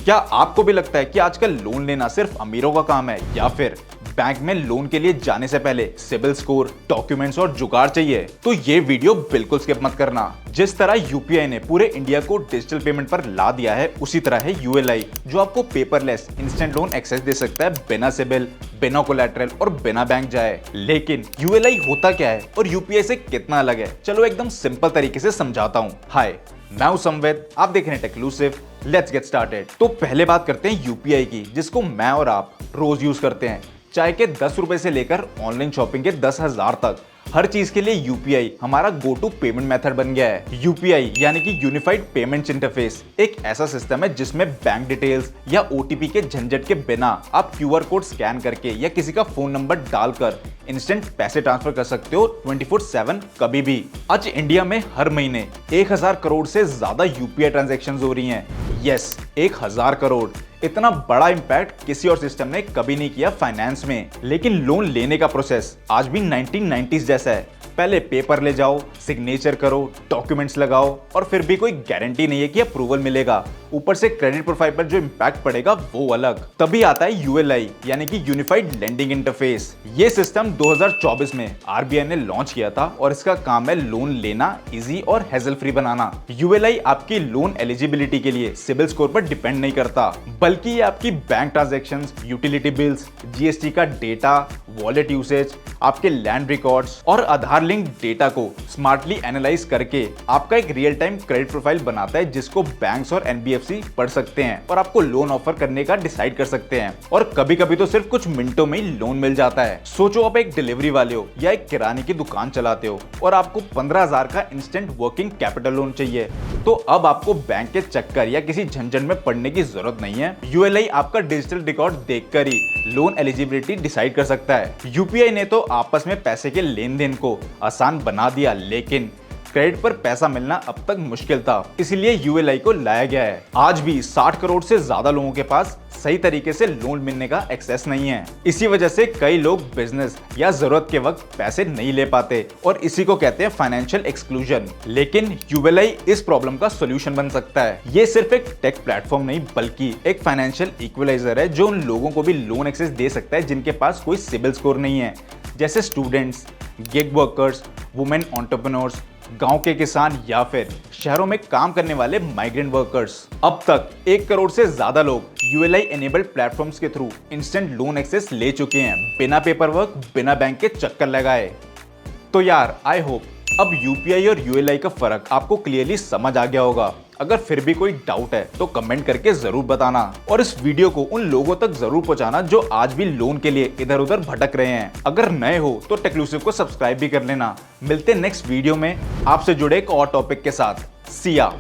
क्या आपको भी लगता है कि आजकल लोन लेना सिर्फ अमीरों का काम है, या फिर बैंक में लोन के लिए जाने से पहले सिबिल स्कोर, डॉक्यूमेंट्स और जुगाड़ चाहिए? तो ये वीडियो बिल्कुल स्किप मत करना। जिस तरह यूपीआई ने पूरे इंडिया को डिजिटल पेमेंट पर ला दिया है, उसी तरह है यूएलआई, जो आपको पेपरलेस इंस्टेंट लोन एक्सेस दे सकता है बिना सिबिल, बिना कोलैटरल और बिना बैंक जाए। लेकिन यूएलआई होता क्या है और यूपीआई से कितना अलग है, चलो एकदम सिंपल तरीके से समझाता हूँ। हाय, मैं हूं संवेद, आप देख रहे हैं टेक्लूसिव। Let's get started. तो पहले बात करते हैं यूपीआई की, जिसको मैं और आप रोज यूज करते हैं। चाहे के 10 रुपए से लेकर ऑनलाइन शॉपिंग के 10,000 तक, हर चीज के लिए यूपीआई हमारा गो टू पेमेंट मेथड बन गया है। यूपीआई यानी कि यूनिफाइड पेमेंट्स इंटरफेस एक ऐसा सिस्टम है जिसमें बैंक डिटेल्स या ओटीपी के झंझट के बिना आप क्यूआर कोड स्कैन करके या किसी का फोन नंबर डालकर इंस्टेंट पैसे ट्रांसफर कर सकते हो 24/7 कभी भी। आज इंडिया में हर महीने 1000 करोड़ से ज्यादा यूपीआई ट्रांजैक्शंस हो रही हैं। यस, 1000 करोड़। इतना बड़ा इंपैक्ट किसी और सिस्टम ने कभी नहीं किया फाइनेंस में। लेकिन लोन लेने का प्रोसेस आज भी 1990s जैसा है। पहले पेपर ले जाओ, सिग्नेचर करो, डॉक्यूमेंट्स लगाओ, और फिर भी कोई गारंटी नहीं है कि अप्रूवल मिलेगा। ऊपर से क्रेडिट प्रोफाइल पर जो इम्पैक्ट पड़ेगा वो अलग। तभी आता है यूएलआई यानी कि यूनिफाइड लेंडिंग इंटरफेस। ये सिस्टम 2024 में आरबीआई ने लॉन्च किया था और इसका काम है लोन लेना इजी और हैसल फ्री बनाना। यूएलआई आपकी लोन एलिजिबिलिटी के लिए सिबिल स्कोर पर डिपेंड नहीं करता, बल्कि ये आपकी bank transactions, utility bills, GST का डेटा, वॉलेट यूसेज, आपके लैंड रिकॉर्ड्स और आधार लिंक डेटा को स्मार्टली एनालाइज करके आपका एक रियल टाइम क्रेडिट प्रोफाइल बनाता है, जिसको बैंक्स और एनबीएफसी पढ़ सकते हैं और आपको लोन ऑफर करने का डिसाइड कर सकते हैं। और कभी कभी तो सिर्फ कुछ मिनटों में ही लोन मिल जाता है। सोचो आप एक डिलीवरी वाले हो या एक किराने की दुकान चलाते हो और आपको 15,000 का इंस्टेंट वर्किंग कैपिटल लोन चाहिए, तो अब आपको बैंक के चक्कर या किसी झंझट में पड़ने की जरूरत नहीं है। यूएलआई आपका डिजिटल रिकॉर्ड देखकर ही लोन एलिजिबिलिटी डिसाइड कर सकता है। यूपीआई ने तो आपस में पैसे के लेन देन को आसान बना दिया, लेकिन क्रेडिट पर पैसा मिलना अब तक मुश्किल था, इसलिए यूएलआई को लाया गया है। आज भी 60 करोड़ से ज्यादा लोगों के पास सही तरीके से लोन मिलने का एक्सेस नहीं है। इसी वजह से कई लोग बिजनेस या जरूरत के वक्त पैसे नहीं ले पाते और इसी को कहते हैं फाइनेंशियल एक्सक्लूजन। लेकिन यूएलआई इस प्रॉब्लम का सोल्यूशन बन सकता है। ये सिर्फ एक टेक प्लेटफॉर्म नहीं, बल्कि एक फाइनेंशियल इक्वलाइजर है जो उन लोगों को भी लोन एक्सेस दे सकता है जिनके पास कोई सिबिल स्कोर नहीं है, जैसे students, gig workers, women entrepreneurs, गांव के किसान या फिर शहरों में काम करने वाले माइग्रेंट वर्कर्स। अब तक 1 करोड़ से ज्यादा लोग यूएलआई एनेबल्ड प्लेटफॉर्म्स के थ्रू इंस्टेंट लोन एक्सेस ले चुके हैं, बिना पेपर वर्क, बिना बैंक के चक्कर लगाए। तो यार, आई होप अब यूपीआई और यूएलआई का फर्क आपको क्लियरली समझ आ गया होगा। अगर फिर भी कोई डाउट है तो कमेंट करके जरूर बताना और इस वीडियो को उन लोगों तक जरूर पहुंचाना जो आज भी लोन के लिए इधर उधर भटक रहे हैं। अगर नए हो तो टेक्लूसिव को सब्सक्राइब भी कर लेना। मिलते हैं नेक्स्ट वीडियो में आपसे जुड़े एक और टॉपिक के साथ। सी या।